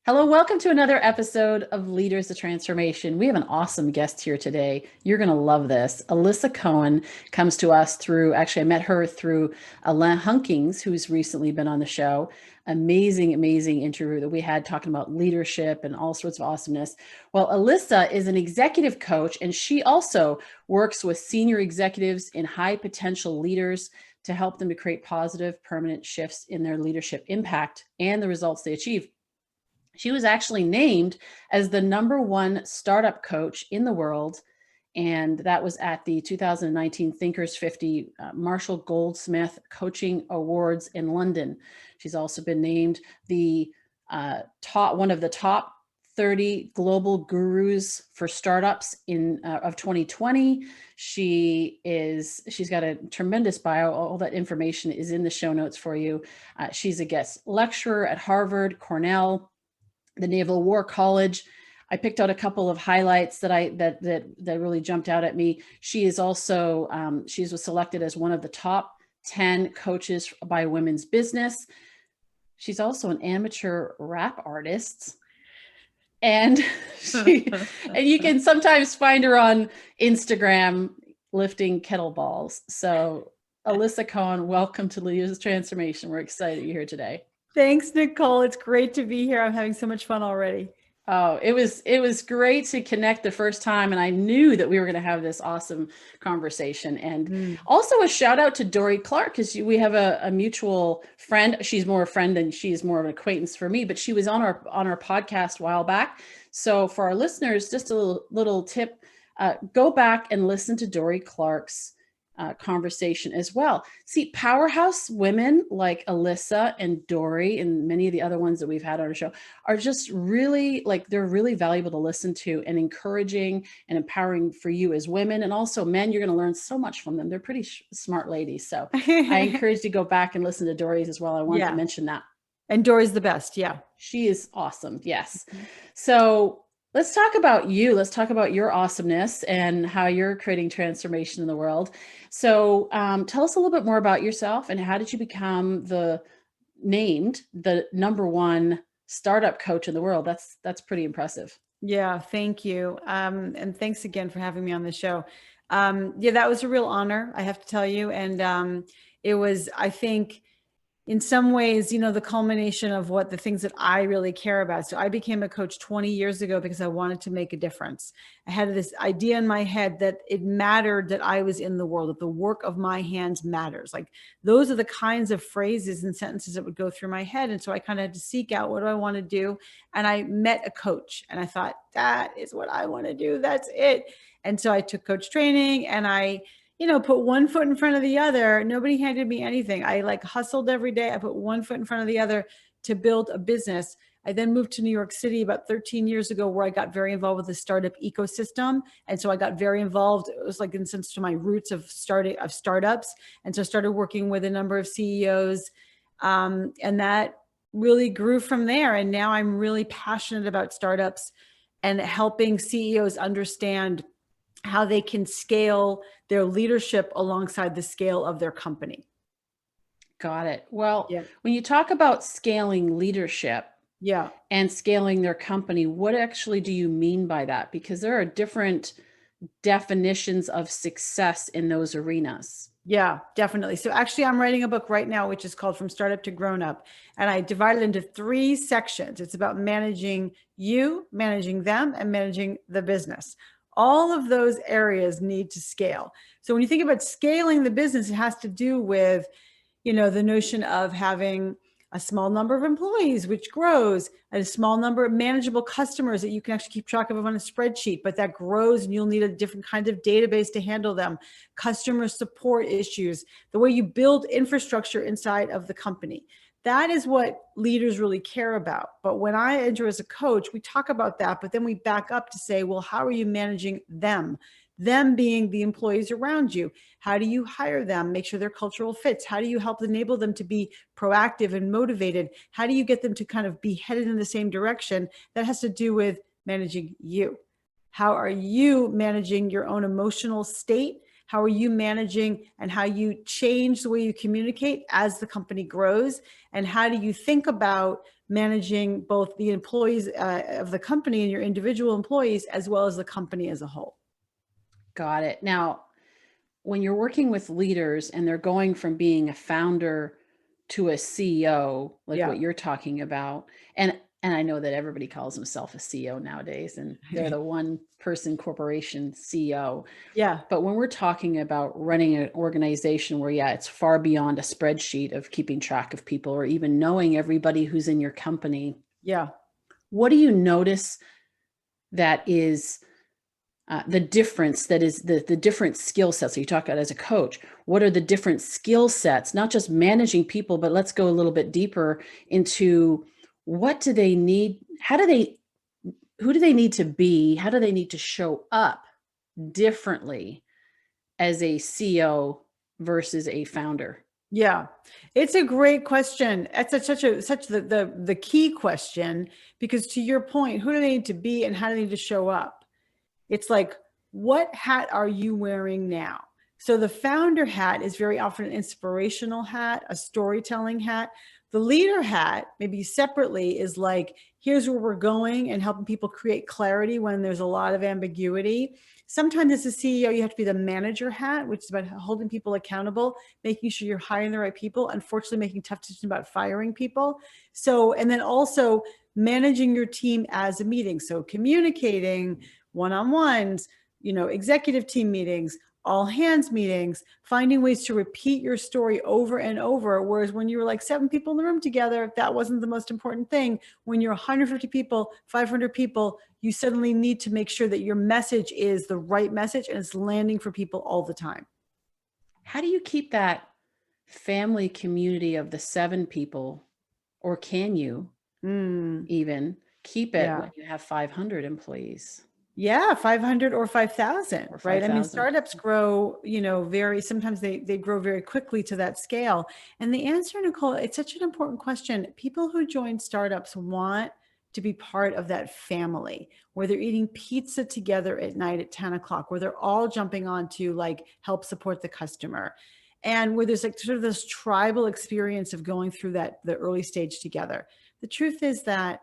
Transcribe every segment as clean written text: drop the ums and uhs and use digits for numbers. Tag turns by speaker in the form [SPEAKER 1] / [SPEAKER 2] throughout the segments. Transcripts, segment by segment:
[SPEAKER 1] Hello, welcome to another episode of Leaders of Transformation. We have an awesome guest here today. You're going to love this. Alisa Cohn comes to us I met her through Alain Hunkings, who's recently been on the show. Amazing interview that we had talking about leadership and all sorts of awesomeness. Well, Alisa is an executive coach, and she also works with senior executives and high potential leaders to help them to create positive, permanent shifts in their leadership impact and the results they achieve. She was actually named as the #1 startup coach in the world. And that was at the 2019 Thinkers 50 Marshall Goldsmith Coaching Awards in London. She's also been named one of the top 30 global gurus for startups of 2020. She's got a tremendous bio. All that information is in the show notes for you. She's a guest lecturer at Harvard, Cornell, the Naval War College. I picked out a couple of highlights that really jumped out at me. She is also she was selected as one of the top 10 coaches by Women's Business. She's also an amateur rap artist, and and you can sometimes find her on Instagram lifting kettlebells. So, Alisa Cohn, welcome to Leaders of Transformation. We're excited you're here today.
[SPEAKER 2] Thanks, Nicole. It's great to be here. I'm having so much fun already.
[SPEAKER 1] Oh, it was great to connect the first time, and I knew that we were going to have this awesome conversation. And also a shout out to Dory Clark, because we have a mutual friend. She's more a friend than she's more of an acquaintance for me, but she was on our podcast a while back. So for our listeners, just a little tip: go back and listen to Dory Clark's conversation as well. See, powerhouse women like Alisa and Dory and many of the other ones that we've had on our show are just really they're really valuable to listen to and encouraging and empowering for you as women. And also men, you're going to learn so much from them. They're pretty smart ladies. So I encourage you to go back and listen to Dory's as well. I wanted to mention that.
[SPEAKER 2] And Dory's the best. Yeah.
[SPEAKER 1] She is awesome. Yes. So let's talk about you. Let's talk about your awesomeness and how you're creating transformation in the world. So tell us a little bit more about yourself and how did you become named the #1 startup coach in the world? That's pretty impressive.
[SPEAKER 2] Yeah, thank you. And thanks again for having me on the show. That was a real honor, I have to tell you. And it was, I think, in some ways, the culmination of the things that I really care about. So I became a coach 20 years ago because I wanted to make a difference. I had this idea in my head that it mattered that I was in the world, that the work of my hands matters. Like those are the kinds of phrases and sentences that would go through my head. And so I kind of had to seek out, what do I want to do? And I met a coach and I thought, that is what I want to do. That's it. And so I took coach training and I put one foot in front of the other. Nobody handed me anything. I hustled every day. I put one foot in front of the other to build a business. I then moved to New York City about 13 years ago, where I got very involved with the startup ecosystem. And so I got very involved. It was in sense to my roots of startups. And so I started working with a number of CEOs. And that really grew from there. And now I'm really passionate about startups and helping CEOs understand how they can scale their leadership alongside the scale of their company.
[SPEAKER 1] Got it. Well, When you talk about scaling leadership and scaling their company, what actually do you mean by that? Because there are different definitions of success in those arenas.
[SPEAKER 2] Yeah, definitely. So actually, I'm writing a book right now, which is called From Startup to Grown Up. And I divide it into 3 sections. It's about managing you, managing them, and managing the business. All of those areas need to scale. So when you think about scaling the business, it has to do with, the notion of having a small number of employees, which grows, and a small number of manageable customers that you can actually keep track of on a spreadsheet, but that grows and you'll need a different kind of database to handle them. Customer support issues, the way you build infrastructure inside of the company. That is what leaders really care about. But when I enter as a coach, we talk about that, but then we back up to say, well, how are you managing them? Them being the employees around you. How do you hire them? Make sure they're cultural fits. How do you help enable them to be proactive and motivated? How do you get them to kind of be headed in the same direction? That has to do with managing you. How are you managing your own emotional state? How are you managing and how you change the way you communicate as the company grows? And how do you think about managing both the employees of the company and your individual employees, as well as the company as a whole.
[SPEAKER 1] Got it. Now, when you're working with leaders and they're going from being a founder to a CEO, like what you're talking about, and I know that everybody calls himself a CEO nowadays, and they're the one person corporation CEO.
[SPEAKER 2] Yeah.
[SPEAKER 1] But when we're talking about running an organization where, it's far beyond a spreadsheet of keeping track of people or even knowing everybody who's in your company.
[SPEAKER 2] Yeah.
[SPEAKER 1] What do you notice that is the difference, that is the different skill sets? So you talk about as a coach, what are the different skill sets, not just managing people, but let's go a little bit deeper into what do they need? Who do they need to be? How do they need to show up differently as a CEO versus a founder?
[SPEAKER 2] Yeah, it's a great question. It's such the key question, because to your point, who do they need to be and how do they need to show up? It's like, what hat are you wearing now? So the founder hat is very often an inspirational hat, a storytelling hat. The leader hat, maybe separately, is like, here's where we're going and helping people create clarity when there's a lot of ambiguity. Sometimes as a CEO, you have to be the manager hat, which is about holding people accountable, making sure you're hiring the right people, unfortunately making tough decisions about firing people. So, and then also managing your team as a meeting. So communicating, one-on-ones, executive team meetings, all hands meetings, finding ways to repeat your story over and over. Whereas when you were like 7 people in the room together, that wasn't the most important thing. When you're 150 people, 500 people, you suddenly need to make sure that your message is the right message and it's landing for people all the time.
[SPEAKER 1] How do you keep that family community of the 7 people, or can you even keep it when you have 500 employees?
[SPEAKER 2] Yeah, 500 or 5,000,
[SPEAKER 1] Or
[SPEAKER 2] right? I mean,
[SPEAKER 1] 5,000.
[SPEAKER 2] startups grow, sometimes they grow very quickly to that scale. And the answer, Nicole, it's such an important question. People who join startups want to be part of that family where they're eating pizza together at night at 10 o'clock, where they're all jumping on to like help support the customer. And where there's like sort of this tribal experience of going through the early stage together. The truth is that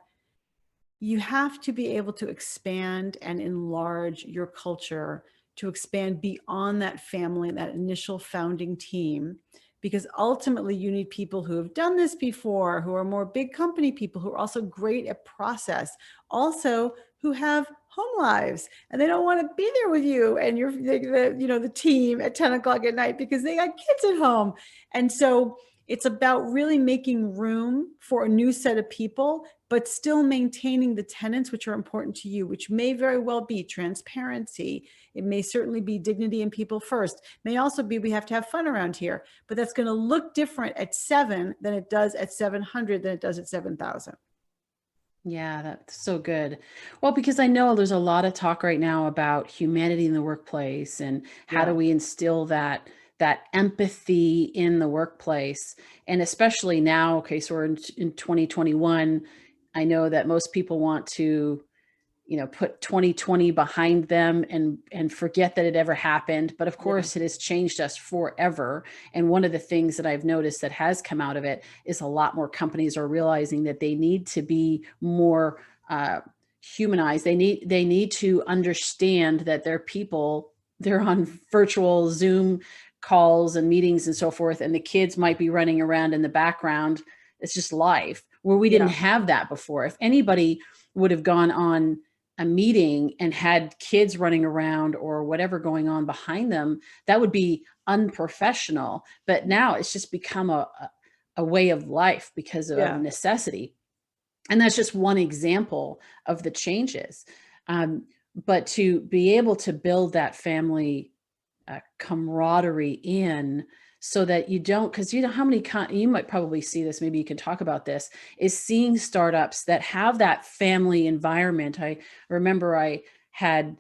[SPEAKER 2] you have to be able to expand and enlarge your culture, to expand beyond that family, that initial founding team, because ultimately you need people who have done this before, who are more big company people, who are also great at process, also who have home lives and they don't want to be there with you and the team at 10 o'clock at night because they got kids at home. And so it's about really making room for a new set of people, but still maintaining the tenets which are important to you, which may very well be transparency. It may certainly be dignity and people first. It may also be we have to have fun around here, but that's going to look different at 7 than it does at 700 than it does at 7,000.
[SPEAKER 1] Yeah, that's so good. Well, because I know there's a lot of talk right now about humanity in the workplace and how do we instill that empathy in the workplace. And especially now, okay, so we're in 2021. I know that most people want to, put 2020 behind them and forget that it ever happened. But of course, it has changed us forever. And one of the things that I've noticed that has come out of it is a lot more companies are realizing that they need to be more humanized. They need to understand that they're people. They're on virtual Zoom calls and meetings and so forth, and the kids might be running around in the background. It's just life, where we didn't have that before. If anybody would have gone on a meeting and had kids running around or whatever going on behind them, that would be unprofessional. But now it's just become a way of life because of necessity. And that's just one example of the changes. But to be able to build that family camaraderie in, so that you don't, because how many, you might probably see this, maybe you can talk about this, is seeing startups that have that family environment. I remember I had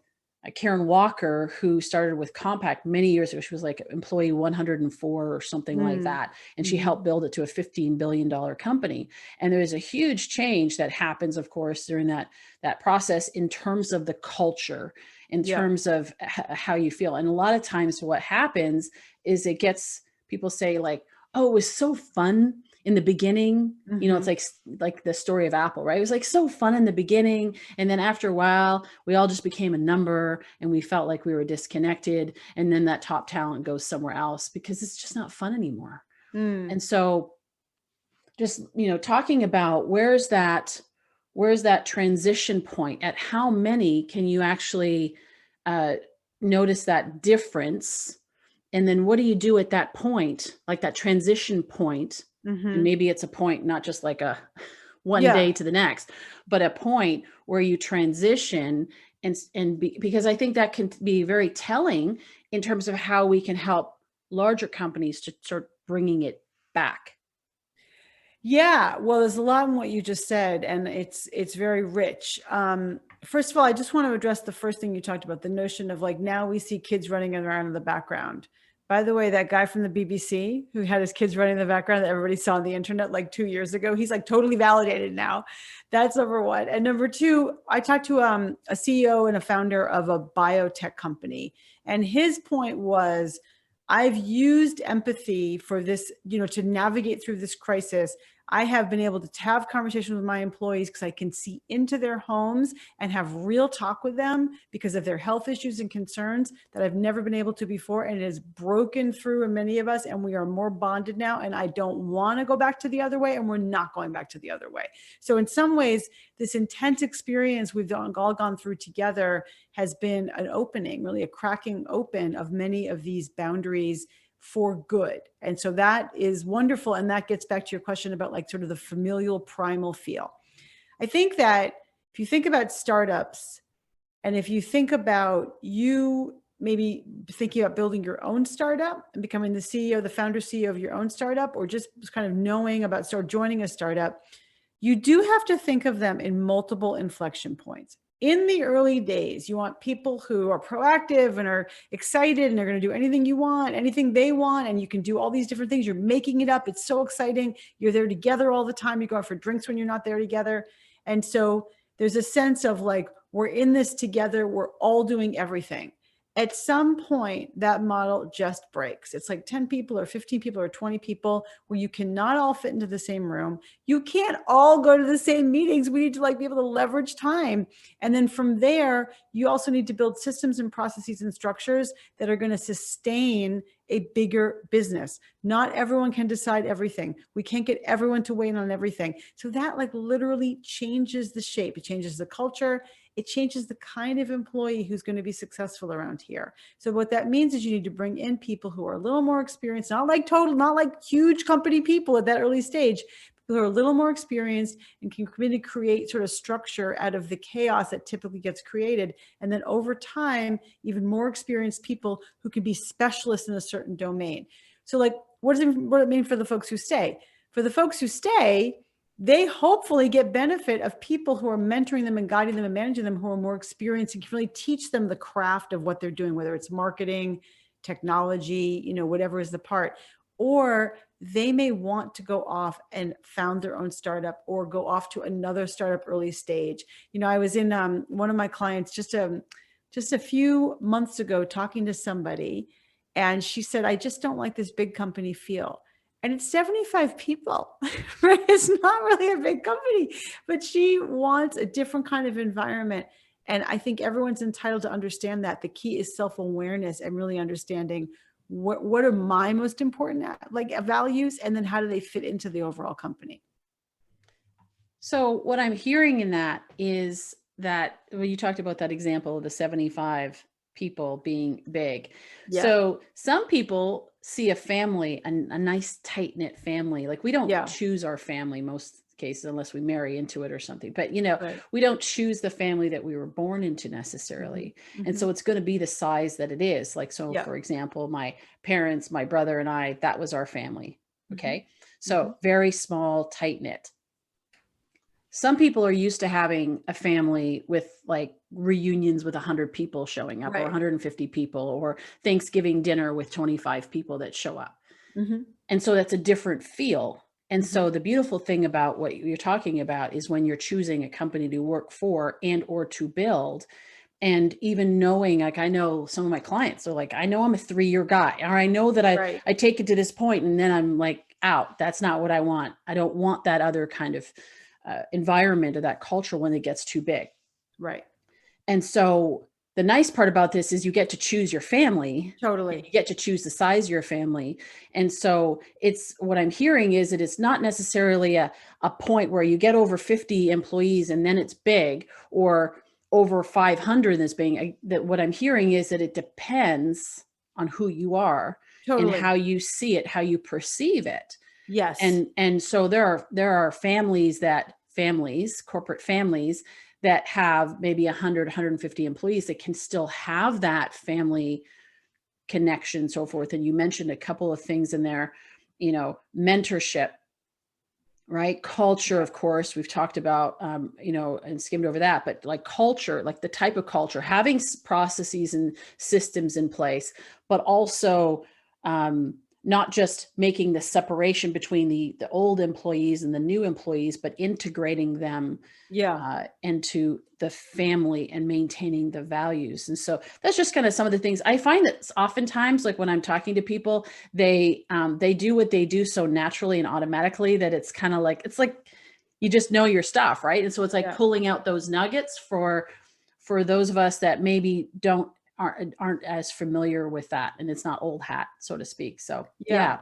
[SPEAKER 1] Karen Walker, who started with Compaq many years ago. She was like employee 104 or something like that. And she helped build it to a $15 billion company. And there's a huge change that happens, of course, during that process in terms of the culture, in terms of how you feel. And a lot of times what happens is it gets, people say like, oh, it was so fun in the beginning, it's like the story of Apple, right? It was like so fun in the beginning. And then after a while, we all just became a number and we felt like we were disconnected. And then that top talent goes somewhere else because it's just not fun anymore. And so just, talking about where's that transition point, at how many can you actually notice that difference? And then what do you do at that point, like that transition point? And maybe it's a point, not just like a one day to the next, but a point where you transition because I think that can be very telling in terms of how we can help larger companies to start bringing it back.
[SPEAKER 2] Yeah, well, there's a lot in what you just said, and it's very rich. First of all, I just want to address the first thing you talked about, the notion of like, now we see kids running around in the background. By the way, that guy from the BBC who had his kids running in the background that everybody saw on the internet like 2 years ago, he's like totally validated now. That's number one. And number two, I talked to a CEO and a founder of a biotech company, and his point was, I've used empathy for this, to navigate through this crisis. I have been able to have conversations with my employees because I can see into their homes and have real talk with them because of their health issues and concerns that I've never been able to before. And it has broken through in many of us, and we are more bonded now. And I don't want to go back to the other way, and we're not going back to the other way. So in some ways, this intense experience we've all gone through together has been an opening, really a cracking open of many of these boundaries for good. And so that is wonderful. And that gets back to your question about like sort of the familial primal feel. I think that if you think about startups, and if you think about you maybe thinking about building your own startup and becoming the CEO, the founder CEO of your own startup, or just kind of knowing about joining a startup, you do have to think of them in multiple inflection points. In the early days, you want people who are proactive and are excited and are going to do anything you want, anything they want, and you can do all these different things. You're making it up. It's so exciting. You're there together all the time. You go out for drinks when you're not there together. And so there's a sense of like, we're in this together. We're all doing everything. At some point, that model just breaks. It's like 10 people or 15 people or 20 people where you cannot all fit into the same room. You can't all go to the same meetings. We need to like be able to leverage time. And then from there, you also need to build systems and processes and structures that are going to sustain a bigger business. Not everyone can decide everything. We can't get everyone to weigh in on everything. So that like literally changes the shape. It changes the culture. It changes the kind of employee who's going to be successful around here. So what that means is you need to bring in people who are a little more experienced, not like huge company people at that early stage, who are a little more experienced and can really create sort of structure out of the chaos that typically gets created. And then over time, even more experienced people who can be specialists in a certain domain. So like, what does it mean for the folks who stay? For the folks who stay, they hopefully get benefit of people who are mentoring them and guiding them and managing them, who are more experienced and can really teach them the craft of what they're doing, whether it's marketing, technology, whatever is the part. Or they may want to go off and found their own startup or go off to another startup early stage. I was in one of my clients just a few months ago talking to somebody, and she said, I just don't like this big company feel. And it's 75 people, right? It's not really a big company, but she wants a different kind of environment. And I think everyone's entitled to understand that. The key is self-awareness and really understanding what are my most important values, and then how do they fit into the overall company.
[SPEAKER 1] So what I'm hearing in that is that when you talked about that example of the 75 people being big. Yeah. So some people see a family, a nice tight knit family. Like we don't choose our family most cases unless we marry into it or something. But right. We don't choose the family that we were born into necessarily. Mm-hmm. And so it's going to be the size that it is. Like, so for example, my parents, my brother and I, that was our family. Okay. Mm-hmm. So very small, tight knit. Some people are used to having a family with like reunions with 100 people showing up, right, or 150 people, or Thanksgiving dinner with 25 people that show up. Mm-hmm. And so that's a different feel. And so the beautiful thing about what you're talking about is when you're choosing a company to work for and or to build, and even knowing, like, I know some of my clients are like, I know I'm a 3-year guy, or I know that I take it to this point and then I'm like, out. That's not what I want. I don't want that other kind of environment or that culture when it gets too big.
[SPEAKER 2] Right.
[SPEAKER 1] And so the nice part about this is you get to choose your family.
[SPEAKER 2] Totally.
[SPEAKER 1] You get to choose the size of your family. And so it's what I'm hearing is that it's not necessarily a point where you get over 50 employees and then it's big, or over 500 is being, that what I'm hearing is that it depends on who you are and
[SPEAKER 2] Totally.
[SPEAKER 1] how you see it, how you perceive it.
[SPEAKER 2] Yes.
[SPEAKER 1] And so there are corporate families that have maybe 100, 150 employees that can still have that family connection, so forth. And you mentioned a couple of things in there, mentorship, right? Culture, of course, we've talked about, and skimmed over that, but like culture, like the type of culture, having processes and systems in place, but also, not just making the separation between the old employees and the new employees, but integrating them into the family and maintaining the values. And so that's just kind of some of the things I find that oftentimes, like when I'm talking to people, they do what they do so naturally and automatically that it's kind of like, it's like, you just know your stuff, right? And so it's like pulling out those nuggets for those of us that maybe aren't as familiar with that, and it's not old hat, so to speak. So yeah.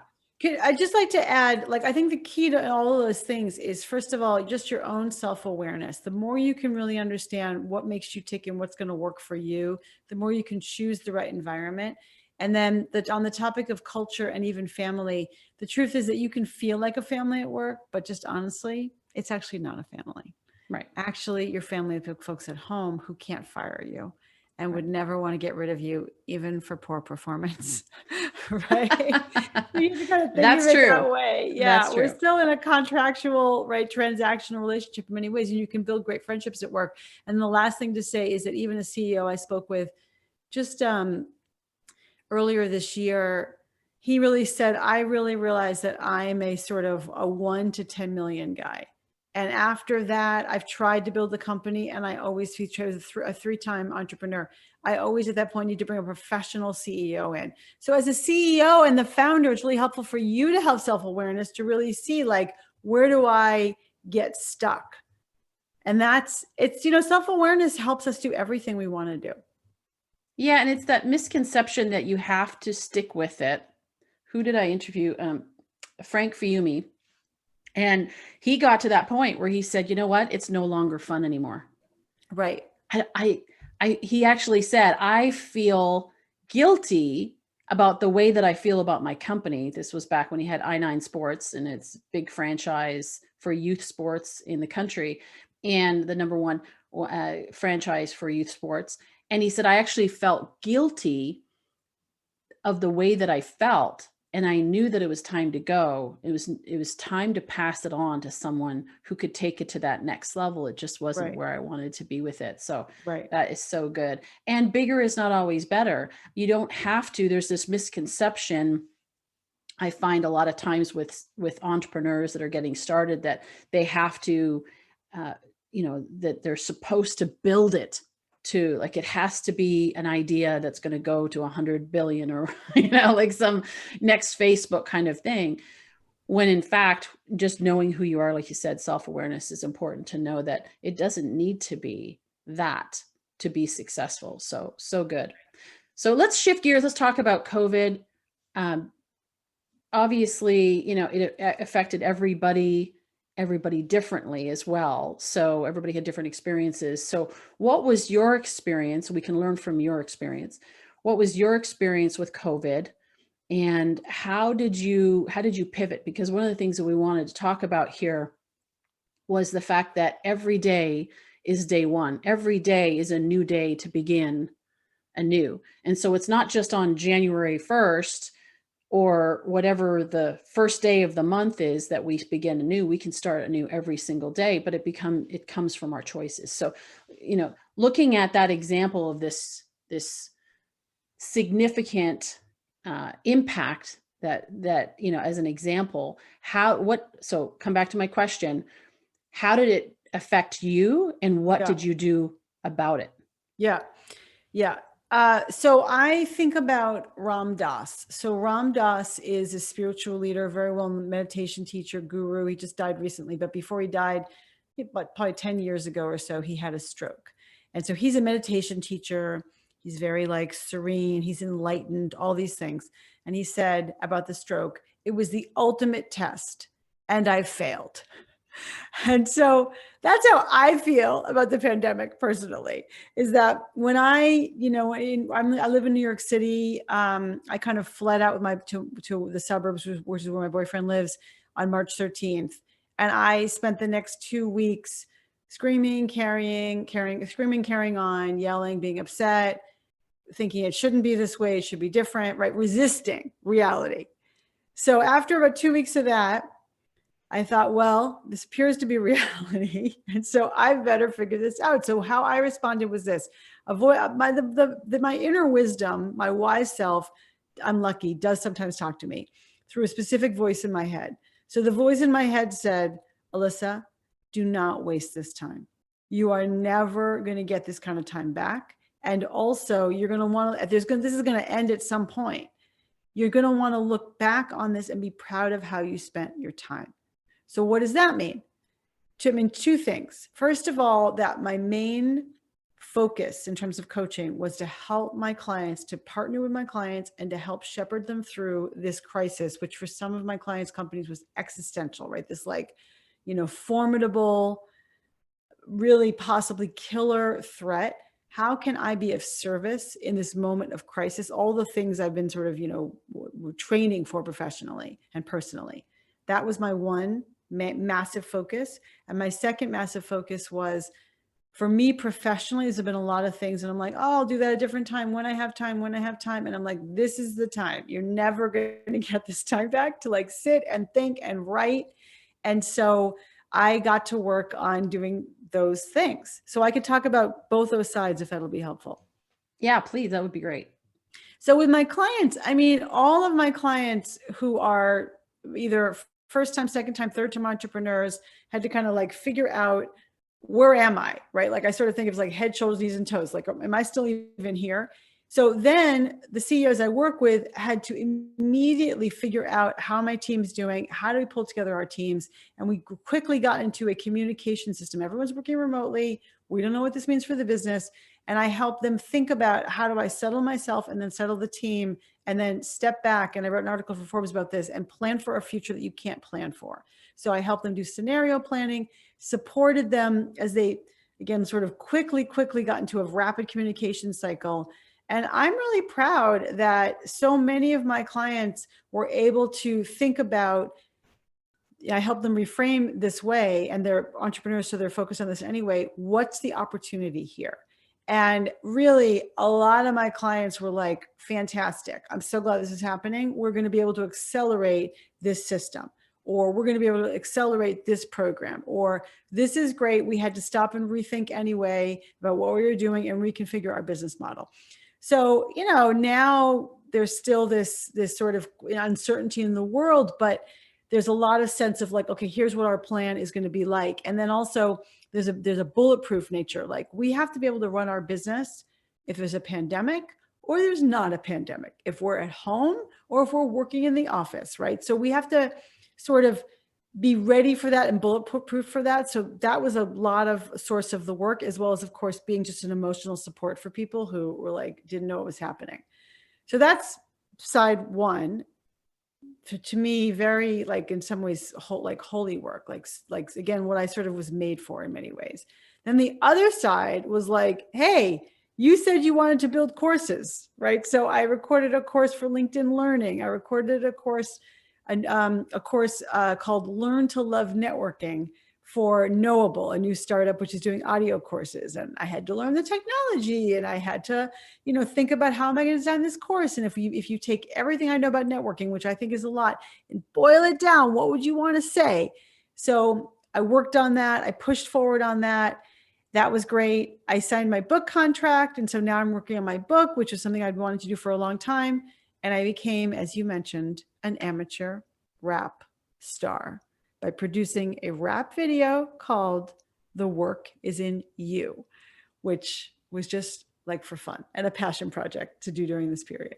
[SPEAKER 2] I'd just like to add, like, I think the key to all of those things is, first of all, just your own self-awareness. The more you can really understand what makes you tick and what's going to work for you, the more you can choose the right environment. And then on the topic of culture and even family, the truth is that you can feel like a family at work, but just honestly, it's actually not a family.
[SPEAKER 1] Right.
[SPEAKER 2] Actually, your family of folks at home who can't fire you and would never want to get rid of you, even for poor performance, right? You kind of think
[SPEAKER 1] That's
[SPEAKER 2] of it
[SPEAKER 1] true.
[SPEAKER 2] that way. Yeah, we're still in a contractual, right, transactional relationship in many ways, and you can build great friendships at work. And the last thing to say is that even a CEO I spoke with just earlier this year, he really said, I really realized that I'm a sort of a 1 to 10 million guy. And after that, I've tried to build a company, and I always feature a 3-time entrepreneur. I always at that point need to bring a professional CEO in. So as a CEO and the founder, it's really helpful for you to have self-awareness to really see, like, where do I get stuck? And self-awareness helps us do everything we want to do.
[SPEAKER 1] Yeah. And it's that misconception that you have to stick with it. Who did I interview? Frank Fiume. And he got to that point where he said, you know what? It's no longer fun anymore.
[SPEAKER 2] Right.
[SPEAKER 1] He actually said, I feel guilty about the way that I feel about my company. This was back when he had I9 Sports, and it's big franchise for youth sports in the country, and the number one franchise for youth sports. And he said, I actually felt guilty of the way that I felt. And I knew that it was time to go. It was time to pass it on to someone who could take it to that next level. It just wasn't where I wanted to be with it. So that is so good. And bigger is not always better. You don't have to. There's this misconception I find a lot of times with entrepreneurs that are getting started, that they have to, that they're supposed to build it to, like, it has to be an idea that's going to go to 100 billion, or, like some next Facebook kind of thing. When in fact, just knowing who you are, like you said, self-awareness is important to know that it doesn't need to be that to be successful. So good. So let's shift gears. Let's talk about COVID. Obviously, it affected everybody differently as well. So everybody had different experiences. So what was your experience? We can learn from your experience. What was your experience with COVID, and how did you pivot? Because one of the things that we wanted to talk about here was the fact that every day is day one. Every day is a new day to begin anew. And so it's not just on January 1st or whatever the first day of the month is that we begin anew. We can start anew every single day, but it comes from our choices. So, looking at that example of this significant impact that as an example, so come back to my question, how did it affect you, and what did you do about it?
[SPEAKER 2] Yeah. So I think about Ram Dass. So Ram Dass is a spiritual leader, very well meditation teacher, guru. He just died recently, but before he died, but probably 10 years ago or so, he had a stroke. And so he's a meditation teacher. He's very like serene. He's enlightened, all these things. And he said about the stroke, it was the ultimate test and I failed. And so that's how I feel about the pandemic personally, is that when I live in New York City, I kind of fled out with to the suburbs, which is where my boyfriend lives, on March 13th. And I spent the next 2 weeks screaming, carrying on, yelling, being upset, thinking it shouldn't be this way, it should be different, right? Resisting reality. So after about 2 weeks of that, I thought, well, this appears to be reality. And so I better figure this out. So how I responded was this: my inner wisdom, my wise self, I'm lucky, does sometimes talk to me through a specific voice in my head. So the voice in my head said, Alisa, do not waste this time. You are never going to get this kind of time back. And also you're going to want to, this is going to end at some point. You're going to want to look back on this and be proud of how you spent your time. So what does that mean? Two things. First of all, that my main focus in terms of coaching was to help my clients, to partner with my clients and to help shepherd them through this crisis, which for some of my clients' companies was existential, right? This formidable, really possibly killer threat. How can I be of service in this moment of crisis? All the things I've been sort of, training for professionally and personally. That was my one massive focus. And my second massive focus was, for me professionally, there's been a lot of things and I'm like, oh, I'll do that at a different time when I have time. And I'm like, this is the time. You're never going to get this time back to sit and think and write. And so I got to work on doing those things. So I could talk about both those sides if that'll be helpful.
[SPEAKER 1] Yeah, please. That would be great.
[SPEAKER 2] So with my clients, all of my clients who are either first time, second time, third time entrepreneurs had to kind of figure out, where am I, right? I sort of think of it as head, shoulders, knees, and toes. Am I still even here? So then the CEOs I work with had to immediately figure out how my team's doing, how do we pull together our teams? And we quickly got into a communication system. Everyone's working remotely. We don't know what this means for the business. And I help them think about, how do I settle myself and then settle the team and then step back. And I wrote an article for Forbes about this, and plan for a future that you can't plan for. So I helped them do scenario planning, supported them as they, again, sort of quickly got into a rapid communication cycle. And I'm really proud that so many of my clients were able to think about, I help them reframe this way, and they're entrepreneurs, so they're focused on this anyway. What's the opportunity here? And really, a lot of my clients were like, fantastic. I'm so glad this is happening. We're going to be able to accelerate this system, or we're going to be able to accelerate this program, or this is great. We had to stop and rethink anyway about what we were doing and reconfigure our business model. So, now there's still this sort of uncertainty in the world, but there's a lot of sense of okay, here's what our plan is going to be like. And then also there's a bulletproof nature. We have to be able to run our business if there's a pandemic or there's not a pandemic, if we're at home or if we're working in the office, right? So we have to sort of be ready for that and bulletproof for that. So that was a lot of source of the work, as well as, of course, being just an emotional support for people who were didn't know what was happening. So that's side one. To me, very in some ways holy work, again, what I sort of was made for in many ways. Then the other side was hey, you said you wanted to build courses, right? So I recorded a course for LinkedIn Learning. I recorded a course called Learn to Love Networking for Knowable, a new startup which is doing audio courses. And I had to learn the technology, and I had to, think about, how am I going to design this course? And if you take everything I know about networking, which I think is a lot, and boil it down, what would you want to say? So I worked on that. I pushed forward on that. That was great. I signed my book contract. And so now I'm working on my book, which is something I'd wanted to do for a long time. And I became, as you mentioned, an amateur rap star by producing a rap video called The Work Is in You, which was just like for fun and a passion project to do during this period.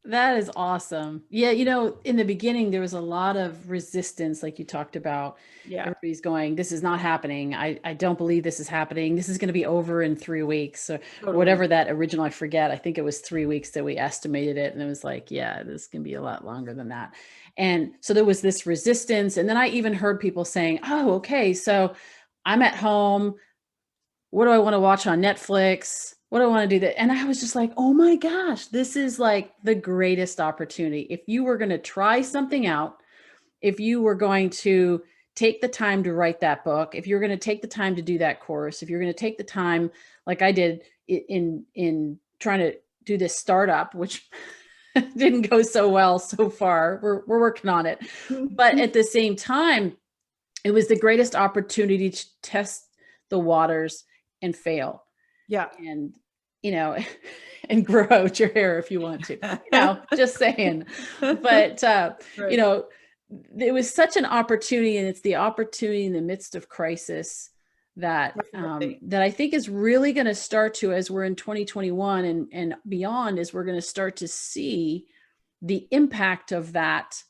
[SPEAKER 1] That is awesome. Yeah, in the beginning, there was a lot of resistance, like you talked about.
[SPEAKER 2] Yeah.
[SPEAKER 1] Everybody's going, this is not happening. I don't believe this is happening. This is going to be over in 3 weeks or whatever that original, I forget. I think it was 3 weeks that we estimated it. And it was like, yeah, this can be a lot longer than that. And so there was this resistance. And then I even heard people saying, oh, okay, so I'm at home. What do I want to watch on Netflix? What do I want to do that? And I was just like, oh my gosh, this is like the greatest opportunity. If you were going to try something out, if you were going to take the time to write that book, if you're going to take the time to do that course, if you're going to take the time, like I did in trying to do this startup, which didn't go so well so far. We're working on it. But at the same time, it was the greatest opportunity to test the waters and fail.
[SPEAKER 2] Yeah.
[SPEAKER 1] And, and grow out your hair if you want to, just saying. But, right. It was such an opportunity, and it's the opportunity in the midst of crisis that, that I think is really going to start to, as we're in 2021 and beyond, is we're going to start to see the impact of that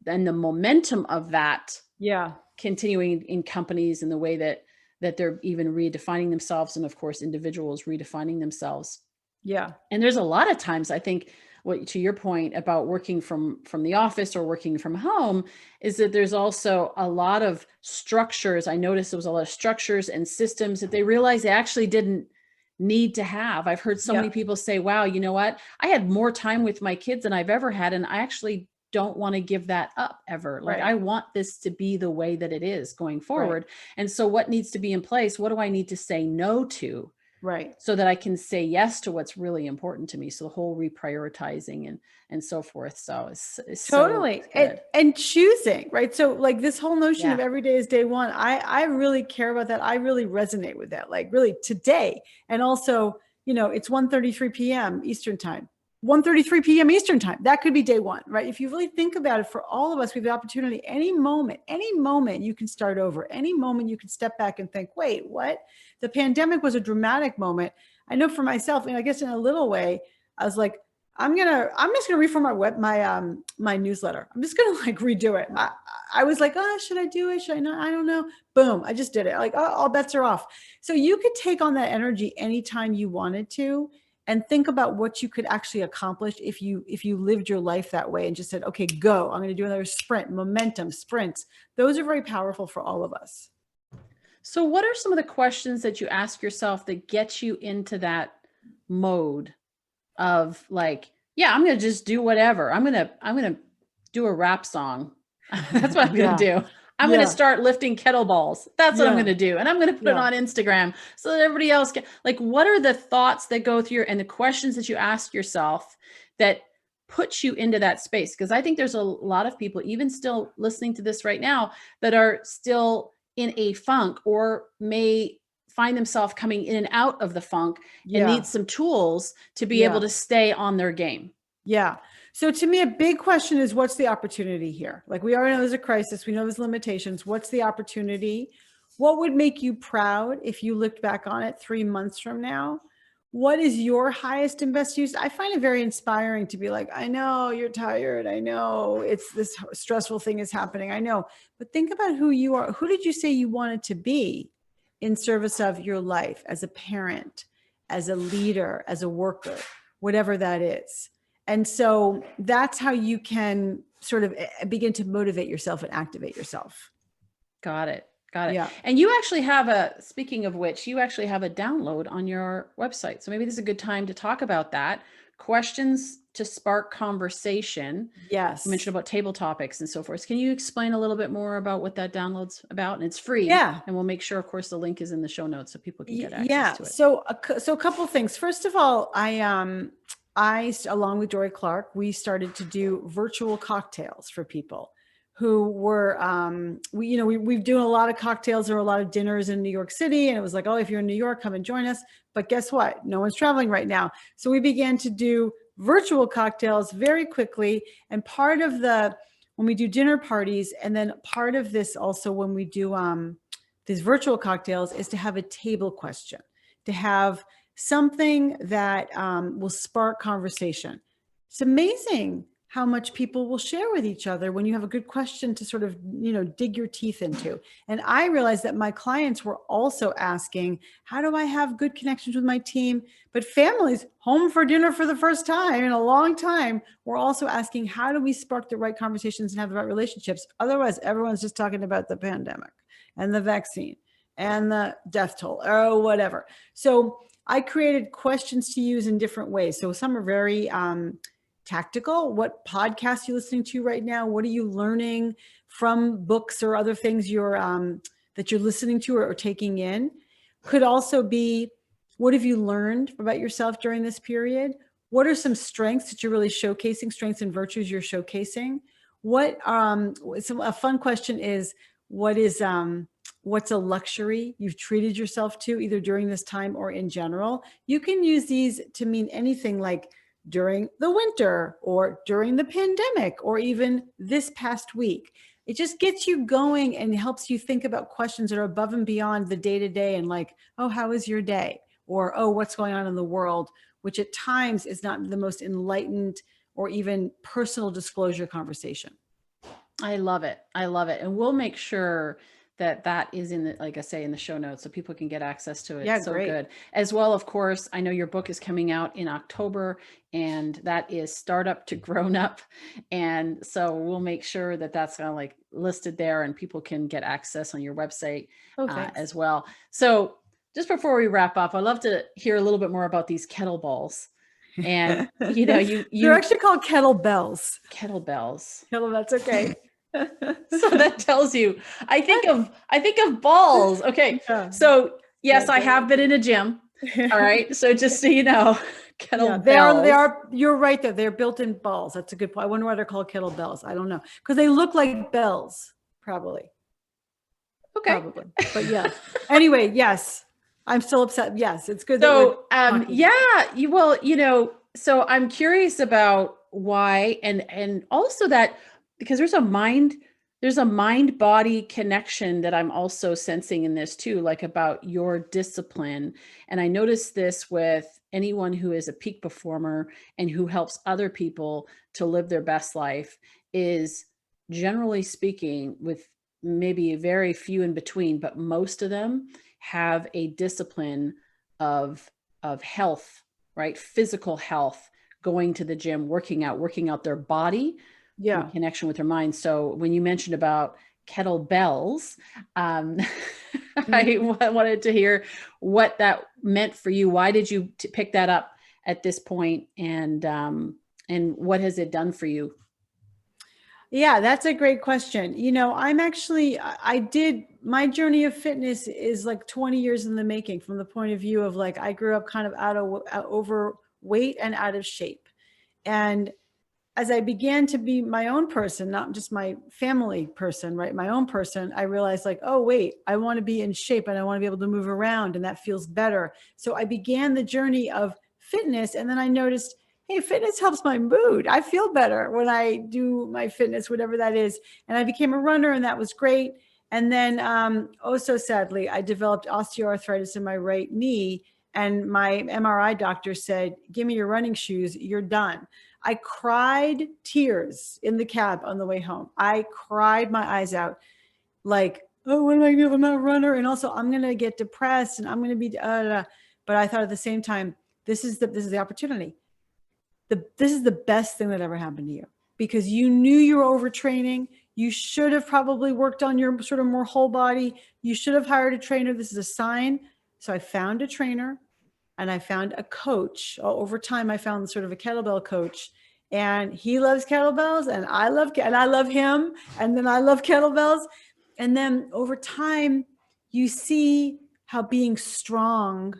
[SPEAKER 1] and the momentum of that.
[SPEAKER 2] Yeah.
[SPEAKER 1] Continuing in companies in the way that they're even redefining themselves. And of course, individuals redefining themselves.
[SPEAKER 2] Yeah.
[SPEAKER 1] And there's a lot of times, I think, to your point about working from the office or working from home, is that there's also a lot of structures. I noticed there was a lot of structures and systems that they realized they actually didn't need to have. I've heard so many people say, wow, you know what? I had more time with my kids than I've ever had. And I actually don't want to give that up ever. Like, I want this to be the way that it is going forward. And so what needs to be in place? What do I need to say no to?
[SPEAKER 2] Right.
[SPEAKER 1] So that I can say yes to what's really important to me. So the whole reprioritizing and so forth. So it's
[SPEAKER 2] totally.
[SPEAKER 1] So
[SPEAKER 2] and choosing, right? So like this whole notion of every day is day one, I really care about that. I really resonate with that, like really today. And also, it's 1:33 p.m. Eastern time. 1:33 p.m. Eastern time. That could be day one, right? If you really think about it, for all of us, we have the opportunity. Any moment you can start over. Any moment you can step back and think, wait, what? The pandemic was a dramatic moment. I know for myself, and I guess in a little way, I was like, I'm just gonna reformat my newsletter. I'm just gonna like redo it. I was like, oh, should I do it? Should I not? I don't know. Boom, I just did it. Like, oh, all bets are off. So you could take on that energy anytime you wanted to, and think about what you could actually accomplish if you lived your life that way and just said, okay, go. I'm going to do another sprint, momentum, sprints. Those are very powerful for all of us.
[SPEAKER 1] So what are some of the questions that you ask yourself that get you into that mode of like, yeah, I'm going to just do whatever. I'm going to do a rap song. That's what I'm going to do. I'm going to start lifting kettlebells. That's what I'm going to do. And I'm going to put it on Instagram so that everybody else can, like, what are the thoughts that go through and the questions that you ask yourself that puts you into that space? Because I think there's a lot of people, even still listening to this right now, that are still in a funk or may find themselves coming in and out of the funk and need some tools to be able to stay on their game.
[SPEAKER 2] Yeah. So to me, a big question is, what's the opportunity here? Like, we already know there's a crisis. We know there's limitations. What's the opportunity? What would make you proud if you looked back on it 3 months from now? What is your highest and best use? I find it very inspiring to be like, I know you're tired. I know it's this stressful thing is happening. I know, but think about who you are. Who did you say you wanted to be in service of your life, as a parent, as a leader, as a worker, whatever that is? And so that's how you can sort of begin to motivate yourself and activate yourself.
[SPEAKER 1] Got it.
[SPEAKER 2] Yeah.
[SPEAKER 1] And you actually have speaking of which, you actually have a download on your website. So maybe this is a good time to talk about that. Questions to spark conversation.
[SPEAKER 2] Yes.
[SPEAKER 1] You mentioned about table topics and so forth. Can you explain a little bit more about what that download's about? And it's free.
[SPEAKER 2] Yeah.
[SPEAKER 1] And we'll make sure, of course, the link is in the show notes so people can get access to it.
[SPEAKER 2] So a couple of things. First of all, I, along with Dory Clark, we started to do virtual cocktails for people who were, we've doing a lot of cocktails or a lot of dinners in New York City. And it was like, oh, if you're in New York, come and join us. But guess what? No one's traveling right now. So we began to do virtual cocktails very quickly. And part of when we do dinner parties, and then part of this also when we do these virtual cocktails, is to have a table question, to have something that will spark conversation. It's amazing how much people will share with each other when you have a good question to sort of, dig your teeth into. And I realized that my clients were also asking, how do I have good connections with my team? But families home for dinner for the first time in a long time were also asking, how do we spark the right conversations and have the right relationships? Otherwise, everyone's just talking about the pandemic and the vaccine and the death toll or whatever. So I created questions to use in different ways. So some are very tactical. What podcast are you listening to right now? What are you learning from books or other things that you're listening to or taking in? Could also be, what have you learned about yourself during this period? What are some strengths that you're really showcasing, strengths and virtues you're showcasing? A fun question is, what's a luxury you've treated yourself to either during this time or in general? You can use these to mean anything, like during the winter or during the pandemic or even this past week. It just gets you going and helps you think about questions that are above and beyond the day-to-day and like, oh, how is your day? Or, oh, what's going on in the world? Which at times is not the most enlightened or even personal disclosure conversation.
[SPEAKER 1] I love it. I love it. And we'll make sure that is in the, like I say, in the show notes so people can get access to it.
[SPEAKER 2] Yeah,
[SPEAKER 1] so
[SPEAKER 2] great.
[SPEAKER 1] Good. As well, of course, I know your book is coming out in October, and that is Startup to Grown Up. And so we'll make sure that that's kind of like listed there and people can get access on your website as well. So just before we wrap up, I'd love to hear a little bit more about these kettlebells. And
[SPEAKER 2] they're actually called kettlebells.
[SPEAKER 1] Kettlebells.
[SPEAKER 2] That's okay.
[SPEAKER 1] So that tells you, I think of balls. Okay. Yeah. So yes, I have been in a gym. All right. So just so you know, kettlebells.
[SPEAKER 2] Yeah, they are, you're right there. They're built-in balls. That's a good point. I wonder why they're called kettlebells. I don't know. Because they look like bells, probably.
[SPEAKER 1] Okay.
[SPEAKER 2] Probably. But yeah. Anyway, yes. I'm still upset. Yes, it's good.
[SPEAKER 1] So so I'm curious about why and also that, because there's a mind body connection that I'm also sensing in this too, like about your discipline. And I noticed this with anyone who is a peak performer and who helps other people to live their best life is, generally speaking, with maybe very few in between, but most of them have a discipline of health, right? Physical health, going to the gym, working out their body, in connection with their mind. So when you mentioned about kettlebells, I wanted to hear what that meant for you. Why did you pick that up at this point, and what has it done for you?
[SPEAKER 2] Yeah, that's a great question. My journey of fitness is like 20 years in the making, from the point of view of like, I grew up kind of overweight and out of shape. And as I began to be my own person, not just my family person, right? My own person, I realized like, oh, wait, I want to be in shape and I want to be able to move around, and that feels better. So I began the journey of fitness, and then I noticed, hey, fitness helps my mood. I feel better when I do my fitness, whatever that is. And I became a runner, and that was great. And then, so sadly, I developed osteoarthritis in my right knee, and my MRI doctor said, give me your running shoes, you're done. I cried tears in the cab on the way home. I cried my eyes out, like, oh, what am I going to do if I'm not a runner? And also, I'm going to get depressed, and I'm going to be, but I thought at the same time, this is the opportunity. This is the best thing that ever happened to you, because you knew you were overtraining. You should have probably worked on your sort of more whole body. You should have hired a trainer. This is a sign. So I found a trainer. And I found a coach. Over time, I found sort of a kettlebell coach, and he loves kettlebells, and I love him. And then I love kettlebells. And then over time, you see how being strong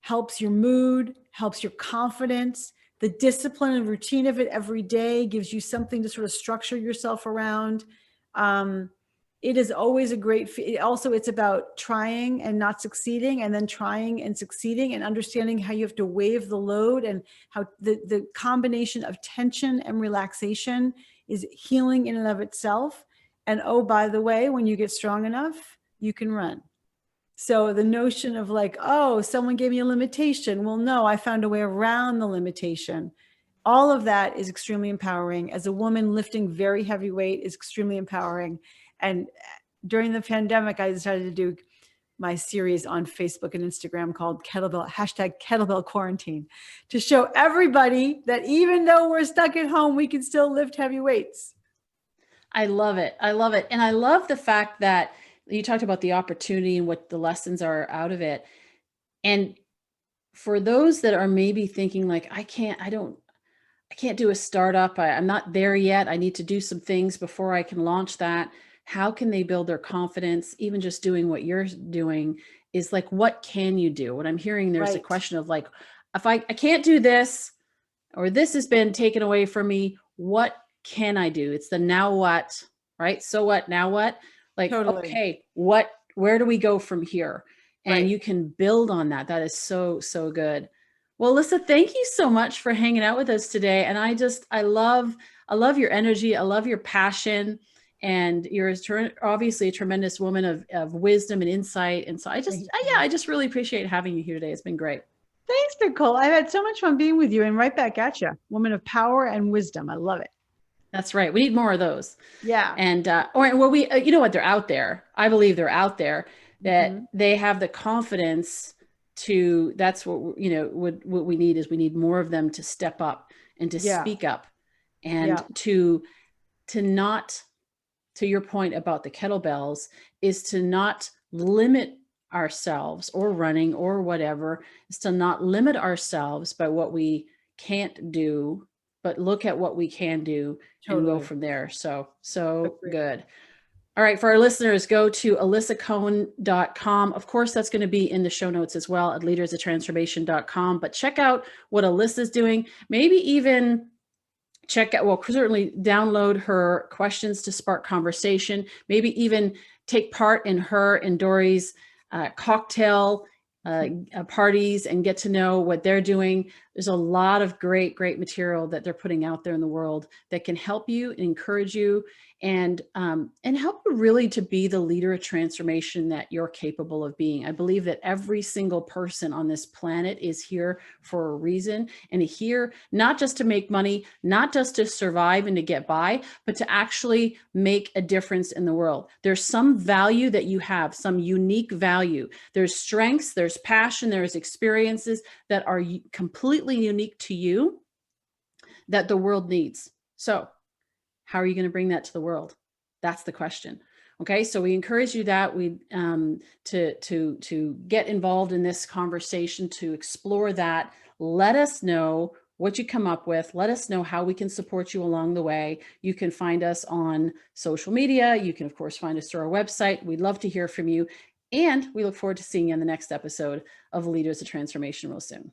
[SPEAKER 2] helps your mood, helps your confidence. The discipline and routine of it every day gives you something to sort of structure yourself around. It is always a great, also it's about trying and not succeeding, and then trying and succeeding, and understanding how you have to wave the load, and how the combination of tension and relaxation is healing in and of itself. And oh, by the way, when you get strong enough, you can run. So the notion of like, oh, someone gave me a limitation. Well, no, I found a way around the limitation. All of that is extremely empowering. As a woman, lifting very heavy weight is extremely empowering. And during the pandemic, I decided to do my series on Facebook and Instagram called #kettlebell quarantine, to show everybody that even though we're stuck at home, we can still lift heavy weights.
[SPEAKER 1] I love it. I love it. And I love the fact that you talked about the opportunity and what the lessons are out of it. And for those that are maybe thinking like, I can't do a startup. I'm not there yet. I need to do some things before I can launch that. How can they build their confidence? Even just doing what you're doing is like, what can you do? What I'm hearing, there's a
[SPEAKER 2] Right.
[SPEAKER 1] question of like, if I can't do this, or this has been taken away from me, what can I do? It's the now what, right? So what, now what? Like,
[SPEAKER 2] Totally.
[SPEAKER 1] okay, where do we go from here? And
[SPEAKER 2] Right.
[SPEAKER 1] you can build on that. That is so, so good. Well, Alisa, thank you so much for hanging out with us today. And I love your energy. I love your passion. And you're obviously a tremendous woman of wisdom and insight. And so I just really appreciate having you here today. It's been great.
[SPEAKER 2] Thanks, Nicole. I've had so much fun being with you, and right back at you. Woman of power and wisdom. I love it.
[SPEAKER 1] That's right. We need more of those.
[SPEAKER 2] Yeah.
[SPEAKER 1] And, you know what, they're out there. I believe they're out there, that they have the confidence to, that's what, what we need is we need more of them to step up and to speak up and to not, to your point about the kettlebells, is to not limit ourselves, or running or whatever, is to not limit ourselves by what we can't do, but look at what we can do and go from there. So good. All right. For our listeners, go to alisacohn.com. Of course, that's going to be in the show notes as well at leadersoftransformation.com. But check out what Alisa's doing. Maybe even certainly download her questions to spark conversation. Maybe even take part in her and Dory's cocktail parties and get to know what they're doing. There's a lot of great material that they're putting out there in the world that can help you, encourage you, and help you really to be the leader of transformation that you're capable of being. I believe that every single person on this planet is here for a reason, and here not just to make money, not just to survive and to get by, but to actually make a difference in the world. There's some value that you have, some unique value. There's strengths, there's passion, there's experiences that are completely unique to you that the world needs. So how are you going to bring that to the world? That's the question. Okay. So we encourage you that to get involved in this conversation, to explore that. Let us know what you come up with. Let us know how we can support you along the way. You can find us on social media. You can, of course, find us through our website. We'd love to hear from you. And we look forward to seeing you in the next episode of Leaders of Transformation real soon.